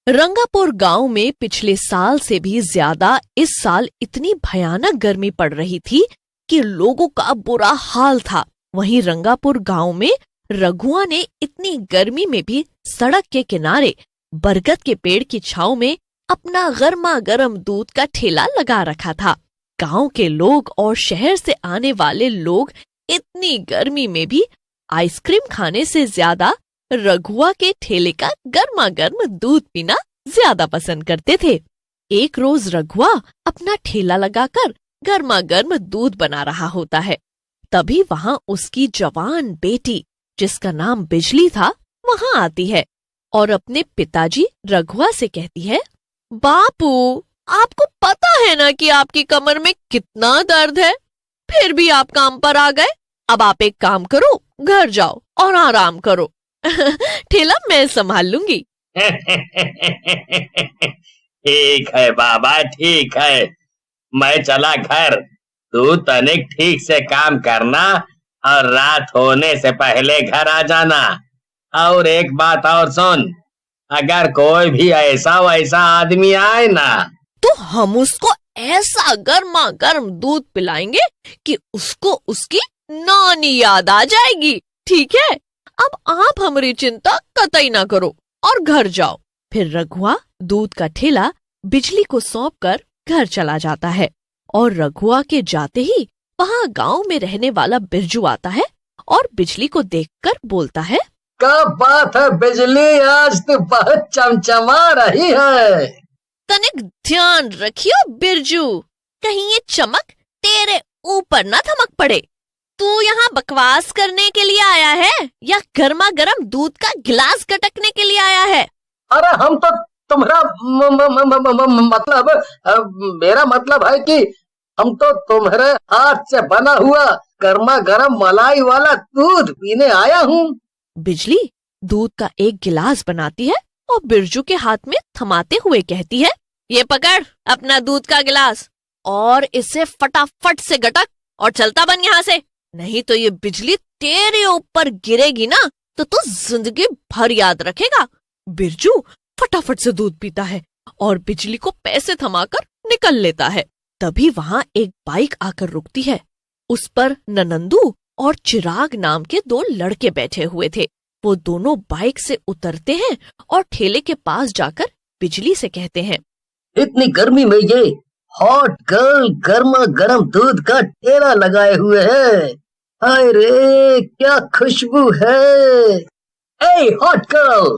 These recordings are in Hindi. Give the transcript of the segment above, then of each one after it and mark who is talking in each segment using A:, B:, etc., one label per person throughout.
A: रंगापुर गांव में पिछले साल से भी ज्यादा इस साल इतनी भयानक गर्मी पड़ रही थी कि लोगों का बुरा हाल था। वहीं रंगापुर गांव में रघुआ ने इतनी गर्मी में भी सड़क के किनारे बरगद के पेड़ की छांव में अपना गर्मा गर्म दूध का ठेला लगा रखा था। गांव के लोग और शहर से आने वाले लोग इतनी गर्मी में भी आइसक्रीम खाने से ज्यादा रघुआ के ठेले का गर्मा गर्म दूध पीना ज्यादा पसंद करते थे। एक रोज रघुआ अपना ठेला लगाकर गर्मा गर्म दूध बना रहा होता है। तभी वहां उसकी जवान बेटी, जिसका नाम बिजली था, वहां आती है और अपने पिताजी रघुआ से कहती है, बापू, आपको पता है ना कि आपकी कमर में कितना दर्द है, फिर भी आप काम पर आ गए। अब आप एक काम करो, घर जाओ और आराम करो। ठेला मैं संभाल लूंगी।
B: ठीक है बाबा, ठीक है, मैं चला घर। तू तनिक ठीक से काम करना और रात होने से पहले घर आ जाना। और एक बात और सुन, अगर कोई भी ऐसा वैसा आदमी आए ना,
A: तो हम उसको ऐसा गर्मा गर्म दूध पिलाएंगे कि उसको उसकी नानी याद आ जाएगी। ठीक है, अब आप हमारी चिंता कतई ना करो और घर जाओ। फिर रघुआ दूध का ठेला बिजली को सौंपकर घर चला जाता है और रघुआ के जाते ही वहाँ गांव में रहने वाला बिरजू आता है और बिजली को देखकर बोलता है,
C: क्या बात है बिजली, आज तो बहुत चमचमा रही है।
A: तनिक ध्यान रखियो बिरजू, कहीं ये चमक तेरे ऊपर ना थमक पड़े। तू यहाँ बकवास करने के लिए आया है या गर्मा गर्म दूध का गिलास गटकने के लिए आया है?
C: अरे हम तो तुम्हारा मतलब मेरा मतलब है कि हम तो तुम्हारे हाथ से बना हुआ गर्मा गर्म मलाई वाला दूध पीने आया हूँ।
A: बिजली दूध का एक गिलास बनाती है और बिरजू के हाथ में थमाते हुए कहती है, ये पकड़ अपना दूध का गिलास और इसे फटाफट से गटक और चलता बन यहाँ से, नहीं तो ये बिजली तेरे ऊपर गिरेगी ना तो तू जिंदगी भर याद रखेगा। बिरजू फटाफट से दूध पीता है और बिजली को पैसे थमाकर निकल लेता है। तभी वहाँ एक बाइक आकर रुकती है। उस पर ननंदू और चिराग नाम के दो लड़के बैठे हुए थे। वो दोनों बाइक से उतरते हैं और ठेले के पास जाकर बिजली से कहते हैं,
C: इतनी गर्मी में ये हॉट गर्ल गर्मा गर्म दूध का ठेला लगाए हुए है। हाय रे, क्या खुशबू है। ए हॉट गर्ल,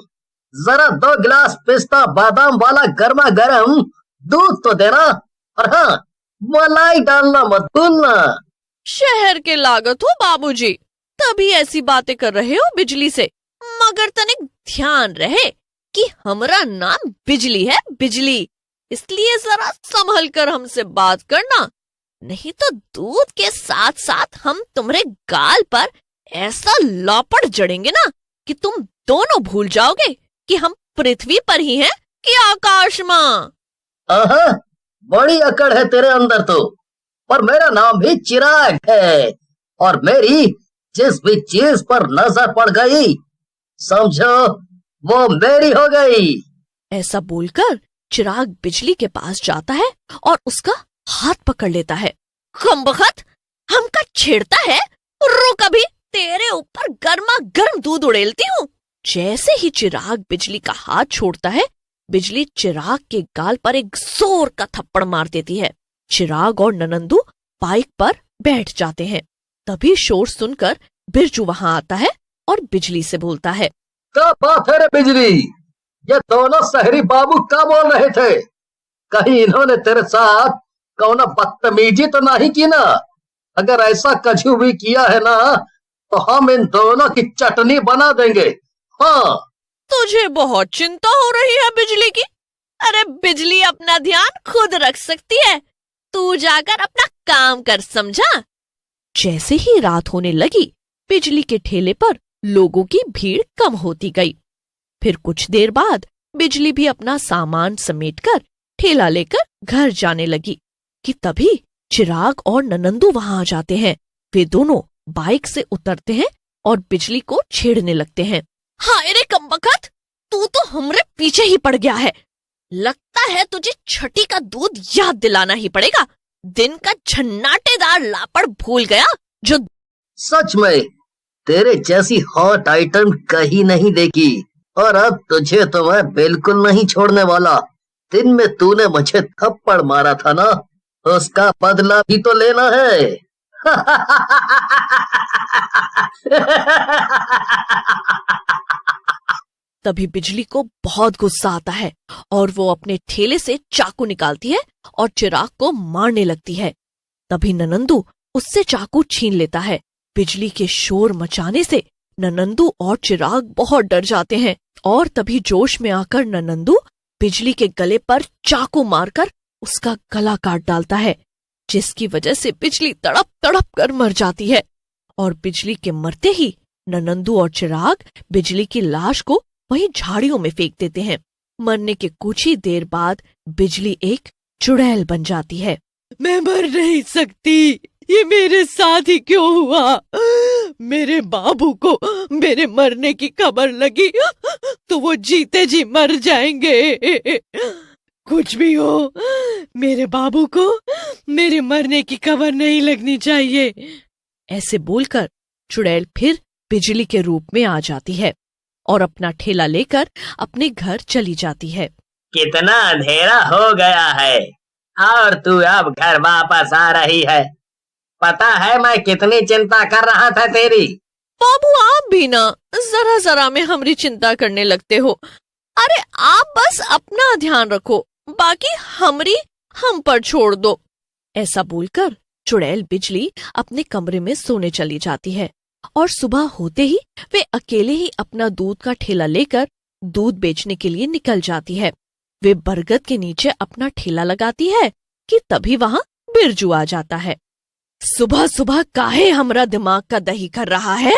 C: जरा 2 गिलास पिस्ता बादाम वाला गर्मा गर्म दूध तो देना, और हाँ, मलाई डालना मत भूलना।
A: शहर के लागत हो बाबूजी, तभी ऐसी बातें कर रहे हो बिजली से, मगर तनिक ध्यान रहे कि हमारा नाम बिजली है, बिजली, इसलिए जरा संभल कर हमसे बात करना, नहीं तो दूध के साथ साथ हम तुम्हारे गाल पर ऐसा लौपट जड़ेंगे ना कि तुम दोनों भूल जाओगे कि हम पृथ्वी पर ही हैं कि आकाश में।
C: आहा, बड़ी अकड़ है तेरे अंदर तो। पर मेरा नाम भी चिराग है और मेरी जिस भी चीज पर नजर पड़ गई, समझो वो मेरी हो गई।
A: ऐसा बोलकर चिराग बिजली के पास जाता है और उसका हाथ पकड़ लेता है। कमबख्त, हमका छेड़ता है, रुक अभी तेरे ऊपर गर्मा गर्म दूध उड़ेलती हूँ। जैसे ही चिराग बिजली का हाथ छोड़ता है, बिजली चिराग के गाल पर एक जोर का थप्पड़ मार देती है। चिराग और ननंदू बाइक पर बैठ जाते हैं। तभी शोर सुनकर बिरजू वहां आता है और बिजली से बोलता है,
C: क्या बात है रे बिजली, ये दोनों शहरी बाबू क्या बोल रहे थे? कहीं इन्होंने तेरे साथ कौन बदतमीजी तो नहीं की ना? अगर ऐसा कछु भी किया है ना तो हम इन दोनों की चटनी बना देंगे। हाँ,
A: तुझे बहुत चिंता हो रही है बिजली की। अरे बिजली अपना ध्यान खुद रख सकती है, तू जाकर अपना काम कर, समझा? जैसे ही रात होने लगी, बिजली के ठेले पर लोगों की भीड़ कम होती गई। फिर कुछ देर बाद बिजली भी अपना सामान समेटकर ठेला लेकर घर जाने लगी कि तभी चिराग और ननंदू वहां आ जाते हैं। वे दोनों बाइक से उतरते हैं और बिजली को छेड़ने लगते हैं। हाय रे कमबख्त, तू तो हमरे पीछे ही पड़ गया है। लगता है तुझे छठी का दूध याद दिलाना ही पड़ेगा। दिन का झन्नाटेदार लापड़ भूल गया जो।
C: सच में तेरे जैसी हॉट आइटम कहीं नहीं देखी, और अब तुझे तो मैं बिल्कुल नहीं छोड़ने वाला। दिन में तूने मुझे थप्पड़ मारा था ना, उसका बदला भी तो लेना है।
A: तभी बिजली को बहुत गुस्सा आता है और वो अपने ठेले से चाकू निकालती है और चिराग को मारने लगती है। तभी ननंदू उससे चाकू छीन लेता है। बिजली के शोर मचाने से ननंदू और चिराग बहुत डर जाते हैं और तभी जोश में आकर ननंदू बिजली के गले पर चाकू मारकर उसका गला काट डालता है, जिसकी वजह से बिजली तड़प तड़प कर मर जाती है। और बिजली के मरते ही ननंदू और चिराग बिजली की लाश को वहीं झाड़ियों में फेंक देते हैं। मरने के कुछ ही देर बाद बिजली एक चुड़ैल बन जाती है। मैं मर नहीं सकती, ये मेरे साथ ही क्यों हुआ? मेरे बाबू को मेरे मरने की खबर लगी तो वो जीते जी मर जाएंगे। कुछ भी हो, मेरे बाबू को मेरे मरने की खबर नहीं लगनी चाहिए। ऐसे बोलकर चुड़ैल फिर बिजली के रूप में आ जाती है और अपना ठेला लेकर अपने घर चली जाती है।
B: कितना अंधेरा हो गया है और तू अब घर वापस आ रही है। पता है मैं कितनी चिंता कर रहा था तेरी।
A: बाबू आप भी ना जरा जरा में हमारी चिंता करने लगते हो। अरे आप बस अपना ध्यान रखो, बाकी हम पर छोड़ दो। ऐसा बोलकर चुड़ैल बिजली अपने कमरे में सोने चली जाती है और सुबह होते ही वे अकेले ही अपना दूध का ठेला लेकर दूध बेचने के लिए निकल जाती है। वे बरगद के नीचे अपना ठेला लगाती है कि तभी वहाँ बिरजू आ जाता है। सुबह सुबह काहे हमरा दिमाग का दही कर रहा है?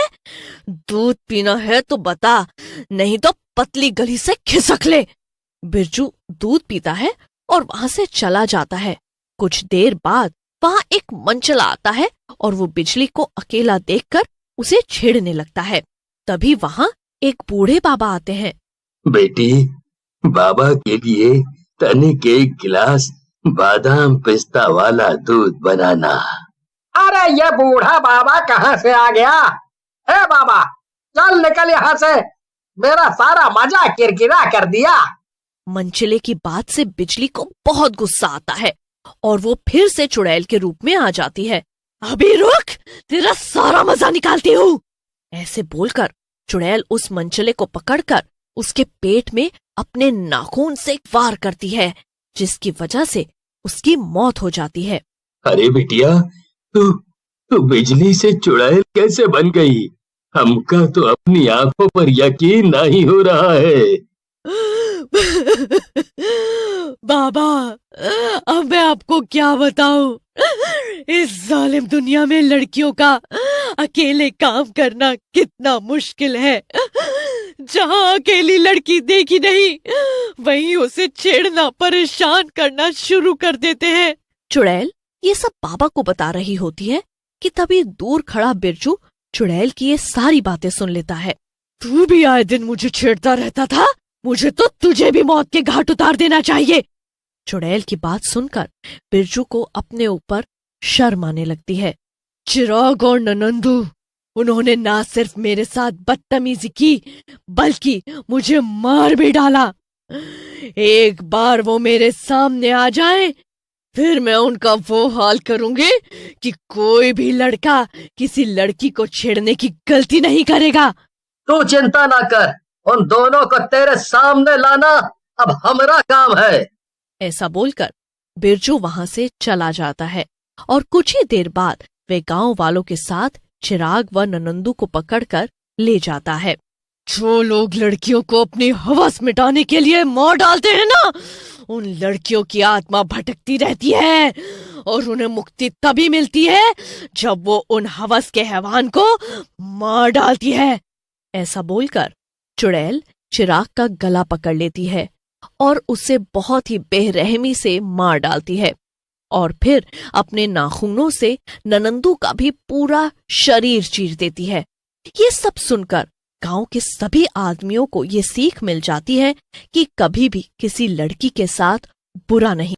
A: दूध पीना है तो बता, नहीं तो पतली गली से खिसक ले। बिरजू दूध पीता है और वहां से चला जाता है। कुछ देर बाद वहां एक मंचला आता है और वो बिजली को अकेला देखकर उसे छेड़ने लगता है। तभी वहां एक बूढ़े बाबा आते हैं।
B: बेटी, बाबा के लिए तनिक एक गिलास बादाम पिस्ता वाला दूध बनाना।
D: अरे ये बूढ़ा बाबा कहाँ से आ गया? हे बाबा, चल निकल यहाँ से, मेरा सारा मजा किरकिरा कर दिया।
A: मंचले की बात से बिजली को बहुत गुस्सा आता है और वो फिर से चुड़ैल के रूप में आ जाती है। अभी रुक, तेरा सारा मजा निकालती हूँ। ऐसे बोलकर चुड़ैल उस मंचले को पकड़कर उसके पेट में अपने नाखून से वार करती है, जिसकी वजह से उसकी मौत हो जाती है।
B: अरे बिटिया, तू बिजली से चुड़ैल कैसे बन गई? हमका तो अपनी आंखों पर यकीन नहीं हो रहा है।
A: बाबा, अब मैं आपको क्या बताऊं? इस जालिम दुनिया में लड़कियों का अकेले काम करना कितना मुश्किल है। जहाँ अकेली लड़की देखी नहीं, वहीं उसे छेड़ना, परेशान करना शुरू कर देते हैं। चुड़ैल ये सब बाबा को बता रही होती है कि तभी दूर खड़ा बिरजू चुड़ैल की ये सारी बातें सुन लेता है। तू भी आए दिन मुझे छेड़ता रहता था, मुझे तो तुझे भी मौत के घाट उतार देना चाहिए। चुड़ैल की बात सुनकर बिरजू को अपने ऊपर शर्म आने लगती है। चिराग और ननंदू, उन्होंने ना सिर्फ मेरे साथ बदतमीजी की, बल्कि मुझे मार भी डाला। एक बार वो मेरे सामने आ जाए, फिर मैं उनका वो हाल करूंगी कि कोई भी लड़का किसी लड़की को छेड़ने की गलती नहीं करेगा।
C: तू चिंता ना कर, उन दोनों को तेरे सामने लाना अब हमारा काम है।
A: ऐसा बोलकर बिरजू वहां से चला जाता है और कुछ ही देर बाद वे गांव वालों के साथ चिराग व ननंदू को पकड़कर ले जाता है। जो लोग लड़कियों को अपनी हवस मिटाने के लिए मार डालते हैं ना, उन लड़कियों की आत्मा भटकती रहती है और उन्हें मुक्ति तभी मिलती है जब वो उन हवस के हैवान को मार डालती है। ऐसा बोलकर चुड़ैल चिराग का गला पकड़ लेती है और उसे बहुत ही बेरहमी से मार डालती है और फिर अपने नाखूनों से ननंदू का भी पूरा शरीर चीर देती है। ये सब सुनकर गांव के सभी आदमियों को ये सीख मिल जाती है कि कभी भी किसी लड़की के साथ बुरा नहीं